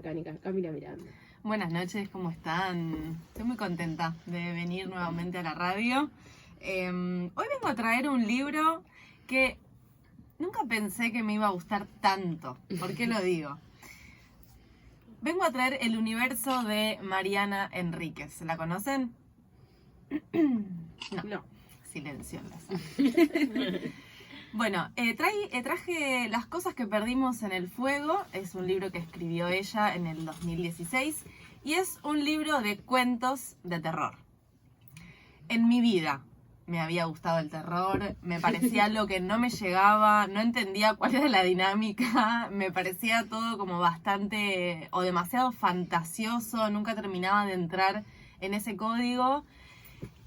Camila Miranda. Buenas noches, ¿cómo están? Estoy muy contenta de venir nuevamente a la radio. Hoy vengo a traer un libro que nunca pensé que me iba a gustar tanto. ¿Por qué lo digo? Vengo a traer El universo de Mariana Enríquez. ¿La conocen? No. Silencio en la sala. Bueno, traje Las cosas que perdimos en el fuego. Es un libro que escribió ella en el 2016 y es un libro de cuentos de terror. En mi vida me había gustado el terror, me parecía algo que no me llegaba, no entendía cuál era la dinámica, me parecía todo como bastante o demasiado fantasioso, nunca terminaba de entrar en ese código.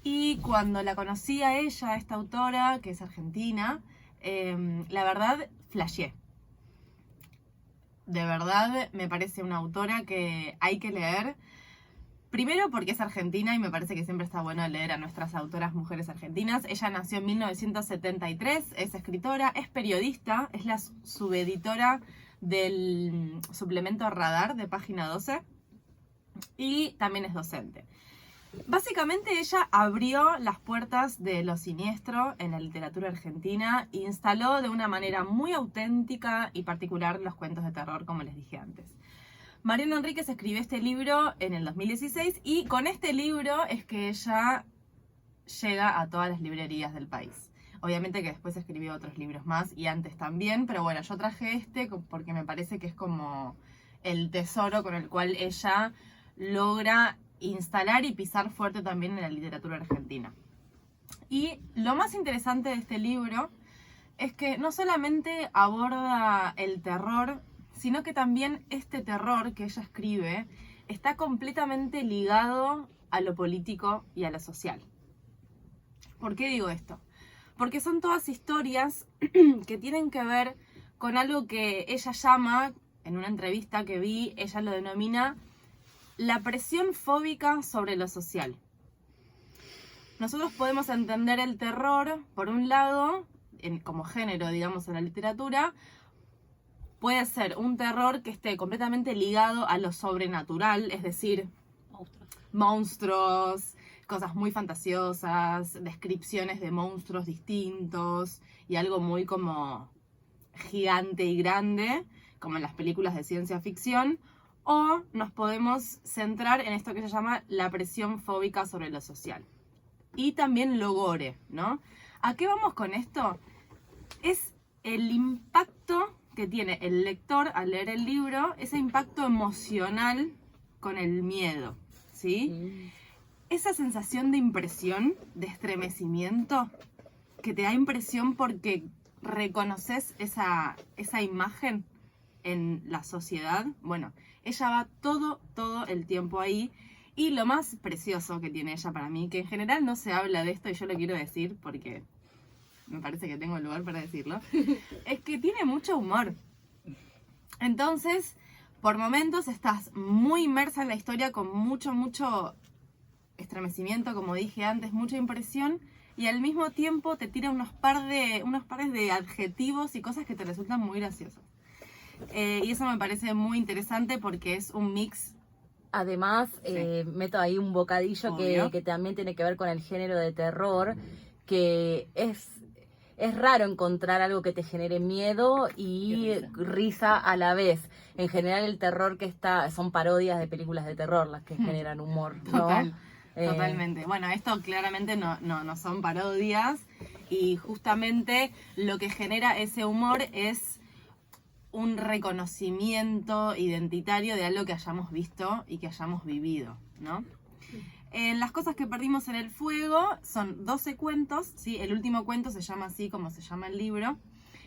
Y cuando la conocí a ella, esta autora, que es argentina, la verdad, flasheé. De verdad, me parece una autora que hay que leer. Primero porque es argentina y me parece que siempre está bueno leer a nuestras autoras mujeres argentinas. Ella nació en 1973, es escritora, es periodista, es la subeditora del suplemento Radar de Página 12 y también es docente. Básicamente ella abrió las puertas de lo siniestro en la literatura argentina e instaló de una manera muy auténtica y particular los cuentos de terror, como les dije antes. Mariana Enríquez escribió este libro en el 2016 y con este libro es que ella llega a todas las librerías del país. Obviamente que después escribió otros libros más y antes también, pero bueno, yo traje este porque me parece que es como el tesoro con el cual ella logra instalar y pisar fuerte también en la literatura argentina. Y lo más interesante de este libro es que no solamente aborda el terror, sino que también este terror que ella escribe está completamente ligado a lo político y a lo social. ¿Por qué digo esto? Porque son todas historias que tienen que ver con algo que ella llama, en una entrevista que vi, ella lo denomina la presión fóbica sobre lo social. Nosotros podemos entender el terror, por un lado, como género, digamos, en la literatura. Puede ser un terror que esté completamente ligado a lo sobrenatural, es decir, monstruos, cosas muy fantasiosas, descripciones de monstruos distintos y algo muy como gigante y grande, como en las películas de ciencia ficción. O nos podemos centrar en esto que se llama la presión fóbica sobre lo social. Y también lo gore, ¿no? ¿A qué vamos con esto? Es el impacto que tiene el lector al leer el libro, ese impacto emocional con el miedo, ¿sí? Esa sensación de impresión, de estremecimiento, que te da impresión porque reconoces esa imagen en la sociedad. Bueno, ella va todo el tiempo ahí. Y lo más precioso que tiene ella para mí, que en general no se habla de esto y yo lo quiero decir porque me parece que tengo el lugar para decirlo, es que tiene mucho humor. Entonces, por momentos estás muy inmersa en la historia con mucho estremecimiento, como dije antes, mucha impresión, y al mismo tiempo te tira unos pares de adjetivos y cosas que te resultan muy graciosas. Y eso me parece muy interesante porque es un mix. Además, meto ahí un bocadillo que también tiene que ver con el género de terror, que es raro encontrar algo que te genere miedo y risa a la vez. En general el terror son parodias de películas de terror las que generan humor, ¿no? Totalmente. Bueno, esto claramente no son parodias y justamente lo que genera ese humor es un reconocimiento identitario de algo que hayamos visto y que hayamos vivido, ¿no? En Las cosas que perdimos en el fuego son 12 cuentos, ¿sí? El último cuento se llama así como se llama el libro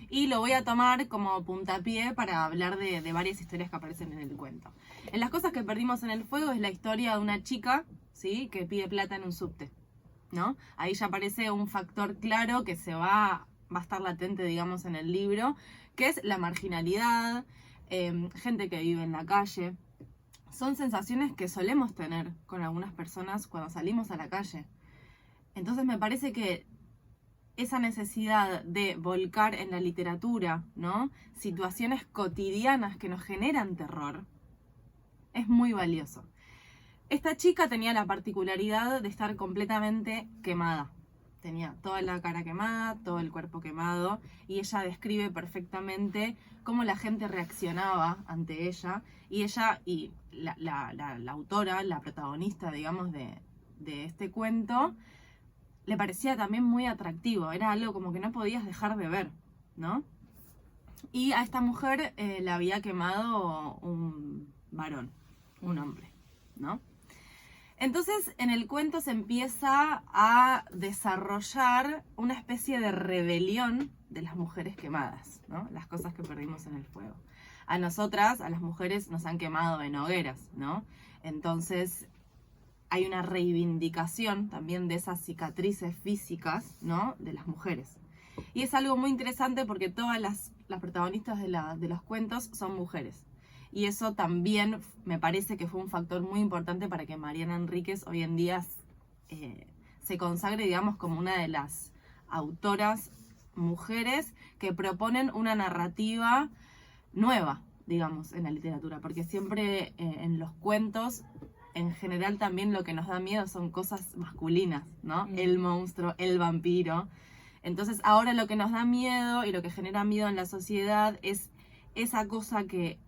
y lo voy a tomar como puntapié para hablar de varias historias que aparecen en el cuento. En Las cosas que perdimos en el fuego es la historia de una chica, ¿sí? Que pide plata en un subte, ¿no? Ahí ya aparece un factor claro que va a estar latente, digamos, en el libro, que es la marginalidad, gente que vive en la calle. Son sensaciones que solemos tener con algunas personas cuando salimos a la calle. Entonces me parece que esa necesidad de volcar en la literatura, ¿no? Situaciones cotidianas que nos generan terror, Es muy valioso. Esta chica tenía la particularidad de estar completamente quemada. Tenía toda la cara quemada, todo el cuerpo quemado, y ella describe perfectamente cómo la gente reaccionaba ante ella, y ella, y la autora, la protagonista, digamos, de este cuento, le parecía también muy atractivo, era algo como que no podías dejar de ver, ¿no? Y a esta mujer la había quemado un varón, un hombre, ¿no? Entonces en el cuento se empieza a desarrollar una especie de rebelión de las mujeres quemadas, ¿no? Las cosas que perdimos en el fuego. A nosotras, a las mujeres, nos han quemado en hogueras, ¿no? Entonces hay una reivindicación también de esas cicatrices físicas, ¿no? De las mujeres. Y es algo muy interesante porque todas las protagonistas de los cuentos son mujeres. Y eso también me parece que fue un factor muy importante para que Mariana Enríquez hoy en día se consagre, digamos, como una de las autoras mujeres que proponen una narrativa nueva, digamos, en la literatura. Porque siempre en los cuentos, en general también lo que nos da miedo son cosas masculinas, ¿no? El monstruo, el vampiro. Entonces ahora lo que nos da miedo y lo que genera miedo en la sociedad es esa cosa que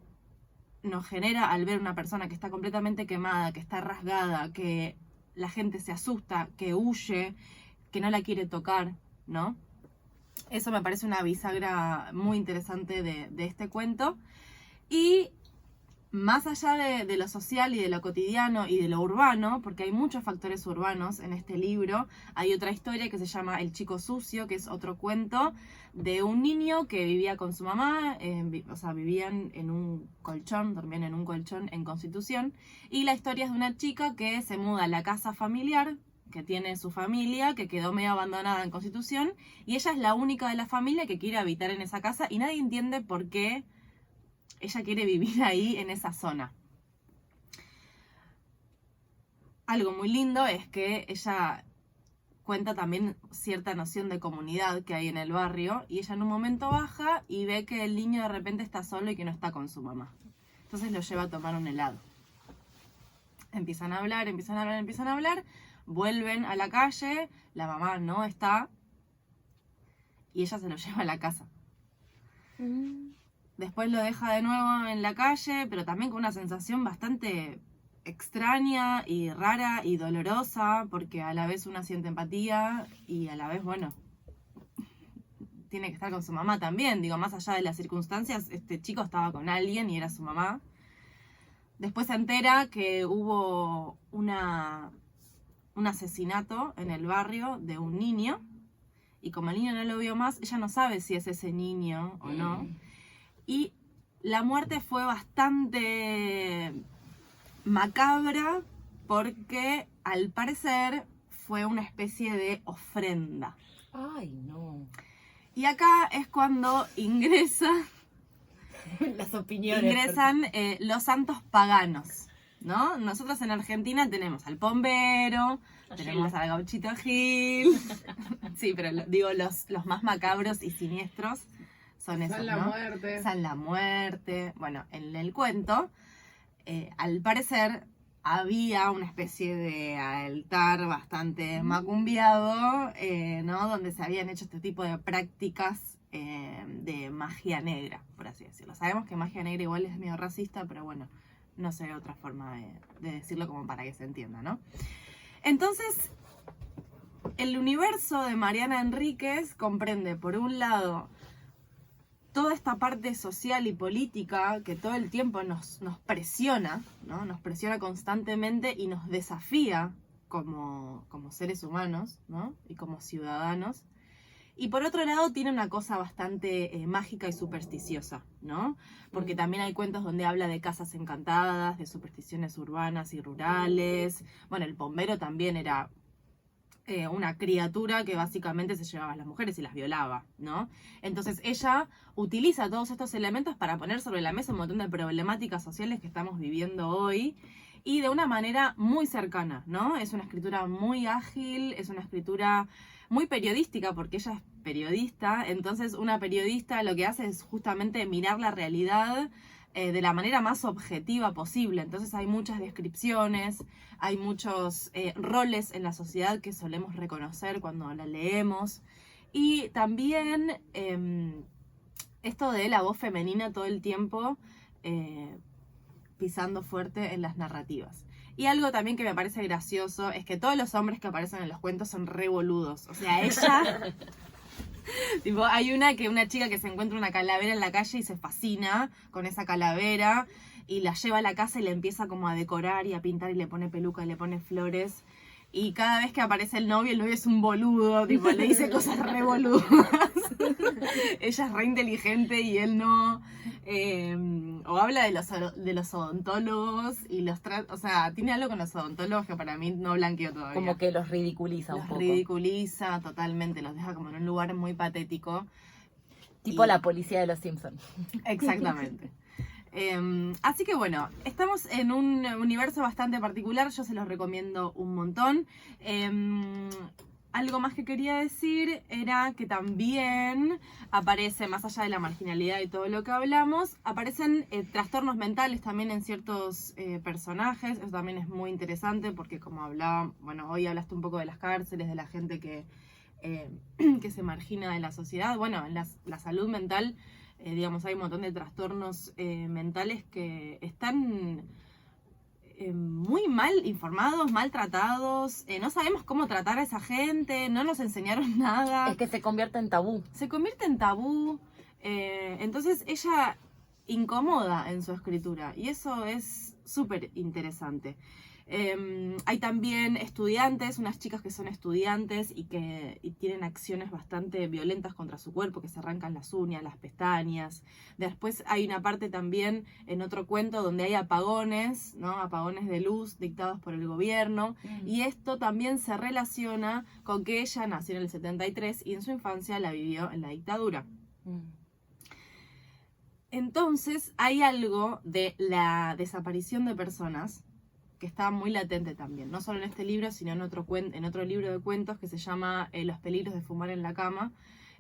nos genera al ver una persona que está completamente quemada, que está rasgada, que la gente se asusta, que huye, que no la quiere tocar, ¿no? Eso me parece una bisagra muy interesante de este cuento. Y más allá de lo social y de lo cotidiano y de lo urbano, porque hay muchos factores urbanos en este libro, hay otra historia que se llama El chico sucio, que es otro cuento de un niño que vivía con su mamá, o sea, vivían en un colchón, dormían en un colchón en Constitución, y la historia es de una chica que se muda a la casa familiar, que tiene su familia, que quedó medio abandonada en Constitución, y ella es la única de la familia que quiere habitar en esa casa, y nadie entiende por qué ella quiere vivir ahí en esa zona. Algo muy lindo es que ella cuenta también cierta noción de comunidad que hay en el barrio, y ella en un momento baja y ve que el niño de repente está solo y que no está con su mamá. Entonces lo lleva a tomar un helado. Empiezan a hablar, vuelven a la calle, la mamá no está y ella se lo lleva a la casa. Después lo deja de nuevo en la calle, pero también con una sensación bastante extraña y rara y dolorosa, porque a la vez una siente empatía y a la vez, bueno, tiene que estar con su mamá también. Digo, más allá de las circunstancias, este chico estaba con alguien y era su mamá. Después se entera que hubo un asesinato en el barrio de un niño, y como el niño no lo vio más, ella no sabe si es ese niño o no. Y la muerte fue bastante macabra porque al parecer fue una especie de ofrenda. Ay, no. Y acá es cuando ingresan los santos paganos, ¿no? Nosotros en Argentina tenemos al Pombero, tenemos al Gauchito Gil. Sí, pero digo, los más macabros y siniestros son esos, San la ¿no? Muerte. San la Muerte. Bueno, en el cuento, al parecer, había una especie de altar bastante macumbiado, ¿no? Donde se habían hecho este tipo de prácticas de magia negra, por así decirlo. Sabemos que magia negra igual es medio racista, pero bueno, no sé otra forma de decirlo como para que se entienda, ¿no? Entonces, el universo de Mariana Enríquez comprende, por un lado, toda esta parte social y política que todo el tiempo nos presiona, ¿no? Nos presiona constantemente y nos desafía como seres humanos, ¿no? Y como ciudadanos. Y por otro lado tiene una cosa bastante mágica y supersticiosa, ¿no? Porque también hay cuentos donde habla de casas encantadas, de supersticiones urbanas y rurales. Bueno, el Pombero también era una criatura que básicamente se llevaba a las mujeres y las violaba, ¿no? Entonces ella utiliza todos estos elementos para poner sobre la mesa un montón de problemáticas sociales que estamos viviendo hoy, y de una manera muy cercana, ¿no? Es una escritura muy ágil, es una escritura muy periodística, porque ella es periodista. Entonces una periodista lo que hace es justamente mirar la realidad de la manera más objetiva posible. Entonces hay muchas descripciones, hay muchos roles en la sociedad que solemos reconocer cuando la leemos. Y también esto de la voz femenina todo el tiempo pisando fuerte en las narrativas. Y algo también que me parece gracioso es que todos los hombres que aparecen en los cuentos son re boludos. O sea, ella... tipo, hay una chica que se encuentra una calavera en la calle y se fascina con esa calavera y la lleva a la casa y le empieza como a decorar y a pintar y le pone peluca y le pone flores. Y cada vez que aparece el novio es un boludo, tipo, le dice cosas re boludas. Ella es re inteligente y él no. O habla de los odontólogos y o sea, tiene algo con los odontólogos que para mí no blanqueó todavía. Como que los ridiculiza un poco. Los ridiculiza totalmente, los deja como en un lugar muy patético. Tipo la policía de los Simpsons. Exactamente. Así que bueno, estamos en un universo bastante particular, yo se los recomiendo un montón. Algo más que quería decir era que también aparece, más allá de la marginalidad y todo lo que hablamos, aparecen trastornos mentales también en ciertos personajes. Eso también es muy interesante porque como hablaba, bueno, hoy hablaste un poco de las cárceles, de la gente que se margina de la sociedad. Bueno, en la salud mental, digamos, hay un montón de trastornos mentales que están muy mal informados, mal tratados, no sabemos cómo tratar a esa gente, no nos enseñaron nada. Es que se convierte en tabú. Se convierte en tabú, entonces ella incomoda en su escritura y eso es súper interesante. Hay también estudiantes, unas chicas que son estudiantes y tienen acciones bastante violentas contra su cuerpo, que se arrancan las uñas, las pestañas. Después hay una parte también en otro cuento donde hay apagones, ¿no? Apagones de luz dictados por el gobierno. Y esto también se relaciona con que ella nació en el 73 y en su infancia la vivió en la dictadura. Entonces hay algo de la desaparición de personas que está muy latente también, no solo en este libro, sino en otro libro de cuentos que se llama Los peligros de fumar en la cama,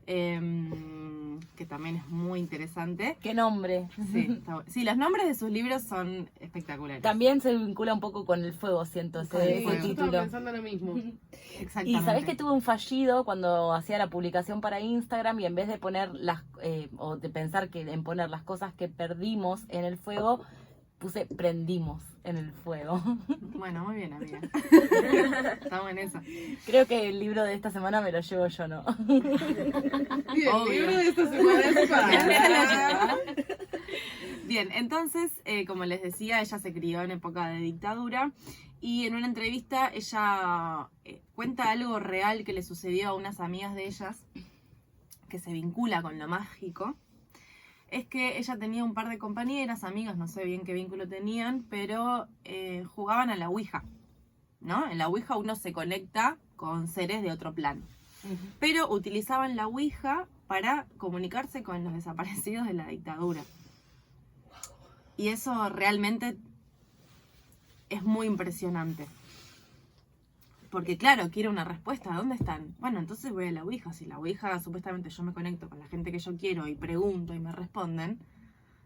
que también es muy interesante. ¡Qué nombre! Sí, los nombres de sus libros son espectaculares. También se vincula un poco con el fuego, siento, ese título. Estaba pensando lo mismo. Exactamente. Y sabés que tuve un fallido cuando hacía la publicación para Instagram y en vez de poner o de pensar que en poner las cosas que perdimos en el fuego, puse prendimos en el fuego. Bueno, muy bien, amiga. Estamos en eso. Creo que el libro de esta semana me lo llevo yo, ¿no? Bien, el libro de esta semana es para... Bien, entonces, como les decía, ella se crió en época de dictadura y en una entrevista ella cuenta algo real que le sucedió a unas amigas de ellas que se vincula con lo mágico. Es que ella tenía un par de compañeras, amigas, no sé bien qué vínculo tenían, pero jugaban a la Ouija, ¿no? En la Ouija uno se conecta con seres de otro plano. Pero utilizaban la Ouija para comunicarse con los desaparecidos de la dictadura. Y eso realmente es muy impresionante. Porque claro, quiero una respuesta, ¿dónde están? Bueno, entonces voy a la Ouija. Si la Ouija, supuestamente yo me conecto con la gente que yo quiero y pregunto y me responden,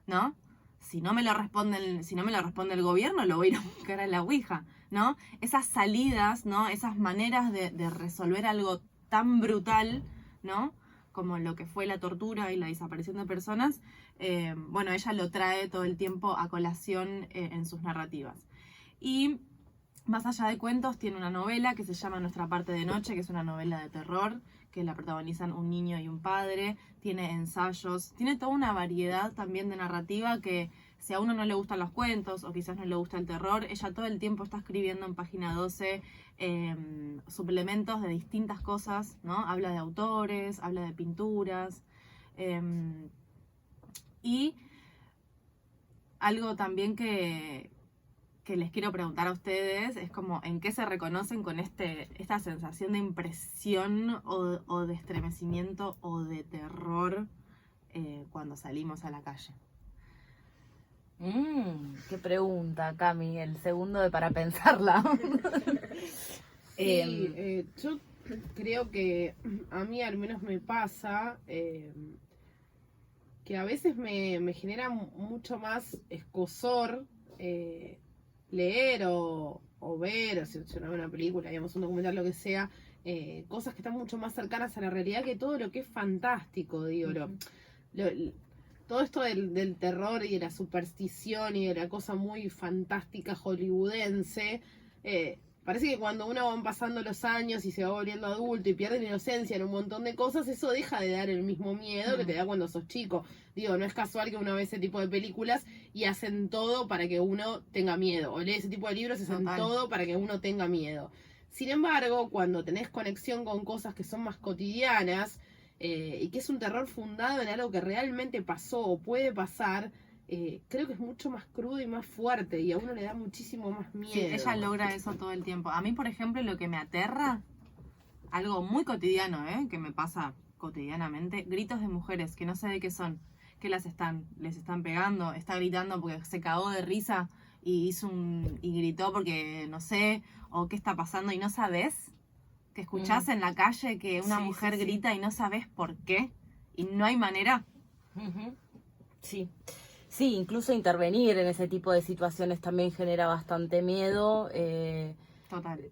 ¿no? Si no me lo responde el gobierno, lo voy a ir a buscar a la Ouija, ¿no? Esas salidas, ¿no? Esas maneras de resolver algo tan brutal, ¿no? Como lo que fue la tortura y la desaparición de personas, bueno, ella lo trae todo el tiempo a colación en sus narrativas. Y más allá de cuentos, tiene una novela que se llama Nuestra parte de noche, que es una novela de terror, que la protagonizan un niño y un padre. Tiene ensayos, tiene toda una variedad también de narrativa que si a uno no le gustan los cuentos o quizás no le gusta el terror, ella todo el tiempo está escribiendo en página 12 suplementos de distintas cosas, ¿no? Habla de autores, habla de pinturas. Y algo también que les quiero preguntar a ustedes es como en qué se reconocen con esta sensación de impresión o de estremecimiento o de terror cuando salimos a la calle. Qué pregunta, Cami, el segundo de para pensarla. Yo creo que a mí al menos me pasa que que a veces me genera mucho más escozor leer o ver, o si no veo una película, digamos, un documental, lo que sea, cosas que están mucho más cercanas a la realidad que todo lo que es fantástico, digo, todo esto del terror y de la superstición y de la cosa muy fantástica hollywoodense, parece que cuando uno van pasando los años y se va volviendo adulto y pierde la inocencia en un montón de cosas, eso deja de dar el mismo miedo que te da cuando sos chico. Digo, no es casual que uno ve ese tipo de películas y hacen todo para que uno tenga miedo, o lee ese tipo de libros y hacen todo para que uno tenga miedo. Sin embargo, cuando tenés conexión con cosas que son más cotidianas, y que es un terror fundado en algo que realmente pasó o puede pasar, creo que es mucho más crudo y más fuerte y a uno le da muchísimo más miedo. Sí, ella logra eso todo el tiempo. A mí, por ejemplo, lo que me aterra, algo muy cotidiano, que me pasa cotidianamente, gritos de mujeres que no sé de qué son, que les están pegando, está gritando porque se cagó de risa y gritó porque no sé, o qué está pasando y no sabes, que escuchás en la calle que una mujer grita y no sabes por qué y no hay manera. Sí. Sí, incluso intervenir en ese tipo de situaciones también genera bastante miedo. Total.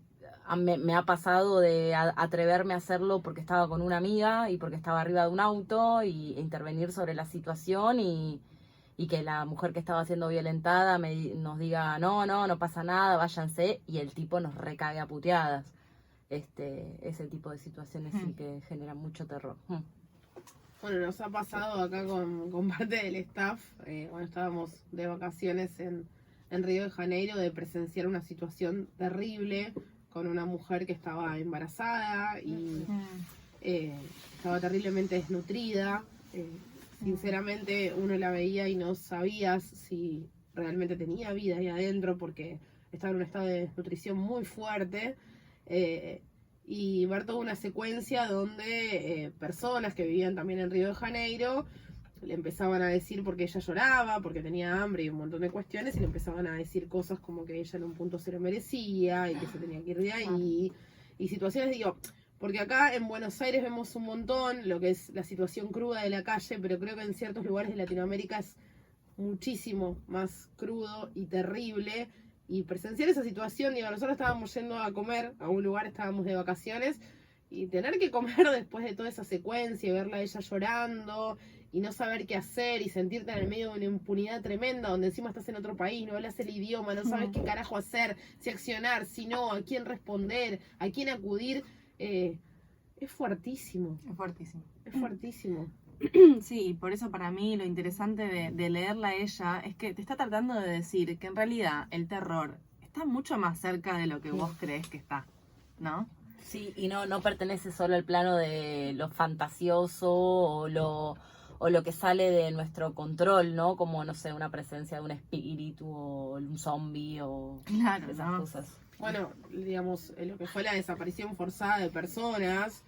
Me ha pasado de atreverme a hacerlo porque estaba con una amiga y porque estaba arriba de un auto e intervenir sobre la situación y que la mujer que estaba siendo violentada nos diga no pasa nada, váyanse, y el tipo nos recague a puteadas. Ese tipo de situaciones sí que generan mucho terror. Bueno, nos ha pasado acá con parte del staff, cuando estábamos de vacaciones en Río de Janeiro, de presenciar una situación terrible con una mujer que estaba embarazada y estaba terriblemente desnutrida. Sinceramente uno la veía y no sabías si realmente tenía vida ahí adentro porque estaba en un estado de desnutrición muy fuerte. Y ver toda una secuencia donde personas que vivían también en Río de Janeiro le empezaban a decir porque ella lloraba, porque tenía hambre y un montón de cuestiones, y le empezaban a decir cosas como que ella en un punto se lo merecía y que se tenía que ir de ahí, y situaciones, digo, porque acá en Buenos Aires vemos un montón lo que es la situación cruda de la calle, pero creo que en ciertos lugares de Latinoamérica es muchísimo más crudo y terrible. Y presenciar esa situación, digo, nosotros estábamos yendo a comer a un lugar, estábamos de vacaciones, y tener que comer después de toda esa secuencia y verla a ella llorando y no saber qué hacer y sentirte en el medio de una impunidad tremenda donde encima estás en otro país, no hablas el idioma, no sabes qué carajo hacer, si accionar, si no, a quién responder, a quién acudir, es fuertísimo. Es fuertísimo. Es fuertísimo. Sí, por eso para mí lo interesante de leerla a ella es que te está tratando de decir que en realidad el terror está mucho más cerca de lo que vos crees que está, ¿no? Sí, y no pertenece solo al plano de lo fantasioso o lo que sale de nuestro control, ¿no? Como, no sé, una presencia de un espíritu o un zombie o esas cosas. Bueno, digamos, lo que fue la desaparición forzada de personas,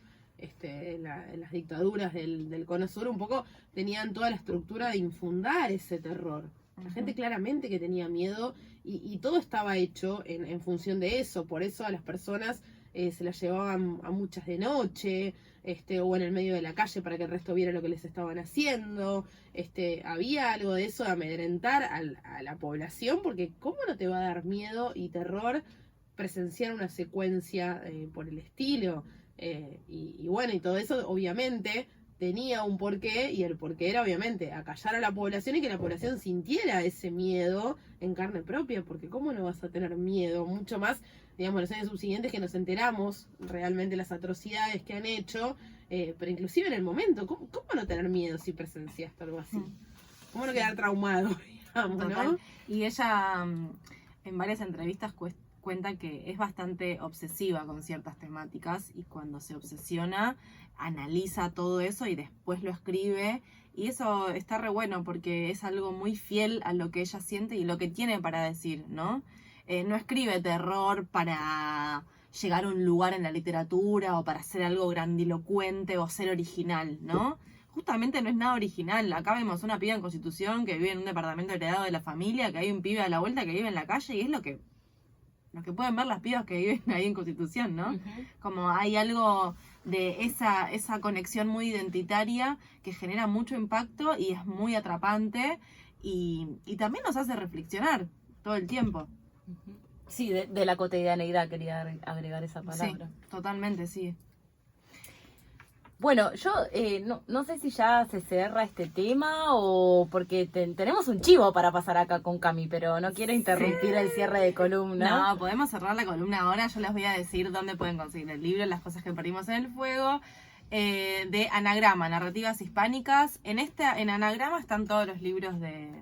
en las dictaduras del Cono Sur, un poco tenían toda la estructura de infundar ese terror. La gente claramente que tenía miedo y todo estaba hecho en función de eso. Por eso a las personas se las llevaban a muchas de noche, o en el medio de la calle para que el resto viera lo que les estaban haciendo. Había algo de eso de amedrentar a la población, porque ¿cómo no te va a dar miedo y terror presenciar una secuencia por el estilo? Y bueno, y todo eso obviamente tenía un porqué, y el porqué era obviamente acallar a la población y que la población sintiera ese miedo en carne propia, porque ¿cómo no vas a tener miedo? Mucho más, digamos, los años subsiguientes que nos enteramos realmente las atrocidades que han hecho, pero inclusive en el momento, ¿cómo no tener miedo si presenciaste algo así? ¿Cómo no quedar traumado, digamos, ¿no? Y ella en varias entrevistas cuenta que es bastante obsesiva con ciertas temáticas y cuando se obsesiona analiza todo eso y después lo escribe, y eso está re bueno porque es algo muy fiel a lo que ella siente y lo que tiene para decir, ¿no? No escribe terror para llegar a un lugar en la literatura o para hacer algo grandilocuente o ser original, ¿no? Justamente no es nada original. Acá vemos una piba en Constitución que vive en un departamento heredado de la familia, que hay un pibe a la vuelta que vive en la calle, y es lo que lo que pueden ver las pibas que viven ahí en Constitución, ¿no? Ujú. Como hay algo de esa conexión muy identitaria que genera mucho impacto y es muy atrapante y también nos hace reflexionar todo el tiempo. Sí, de la cotidianeidad quería agregar esa palabra. Sí, totalmente, sí. Bueno, yo no sé si ya se cierra este tema o porque tenemos un chivo para pasar acá con Cami, pero no quiero interrumpir el cierre de columna. No, podemos cerrar la columna ahora. Yo les voy a decir dónde pueden conseguir el libro, Las cosas que perdimos en el fuego, de Anagrama, Narrativas Hispánicas. En Anagrama están todos los libros de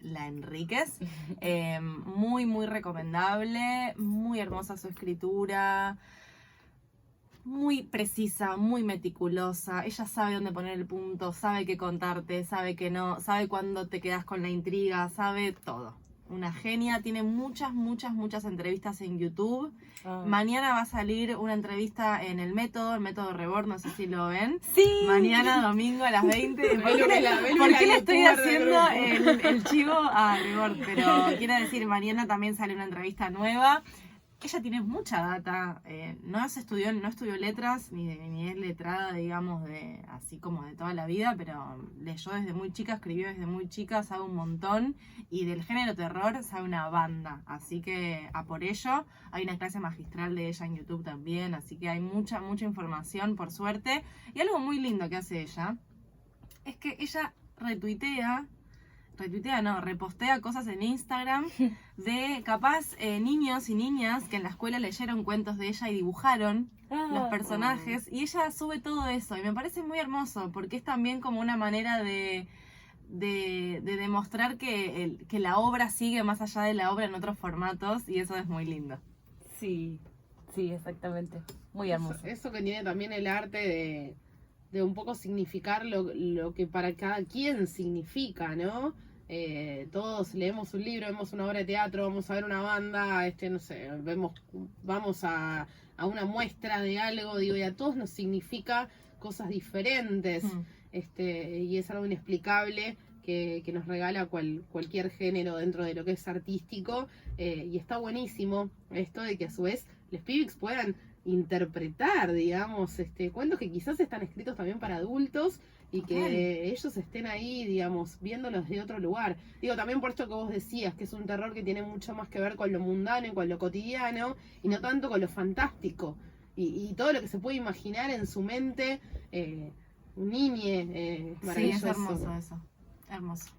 la Enríquez. Muy, muy recomendable, muy hermosa su escritura. Muy precisa, muy meticulosa. Ella sabe dónde poner el punto, sabe qué contarte, sabe que no, sabe cuándo te quedas con la intriga, sabe todo. Una genia, tiene muchas entrevistas en YouTube. Mañana va a salir una entrevista en el método Rebord, no sé si lo ven. Sí. Mañana domingo a las 20. ¿Por Velo qué le la estoy youtuber haciendo del grupo. el chivo a Rebord? Pero quiero decir, mañana también sale una entrevista nueva. Ella tiene mucha data, no estudió letras, ni es letrada, digamos, así como de toda la vida, pero leyó desde muy chica, escribió desde muy chica, sabe un montón, y del género terror sabe una banda, así que a por ello, hay una clase magistral de ella en YouTube también, así que hay mucha información, por suerte, y algo muy lindo que hace ella, es que ella repostea cosas en Instagram de capaz niños y niñas que en la escuela leyeron cuentos de ella y dibujaron los personajes y ella sube todo eso y me parece muy hermoso porque es también como una manera de demostrar que la obra sigue más allá de la obra en otros formatos y eso es muy lindo. Sí, exactamente. Muy hermoso. Eso que tiene también el arte de un poco significar lo que para cada quien significa, ¿no? Todos leemos un libro, vemos una obra de teatro, vamos a ver una banda, no sé, vamos a una muestra de algo, digo, y a todos nos significa cosas diferentes, y es algo inexplicable que nos regala cualquier género dentro de lo que es artístico, y está buenísimo esto de que a su vez los pibes puedan interpretar, digamos, cuentos que quizás están escritos también para adultos y que ellos estén ahí, digamos, viéndolos de otro lugar. Digo, también por esto que vos decías, que es un terror que tiene mucho más que ver con lo mundano y con lo cotidiano, y no tanto con lo fantástico. Y todo lo que se puede imaginar en su mente, un niño, maravilloso. Sí, es hermoso eso. Hermoso.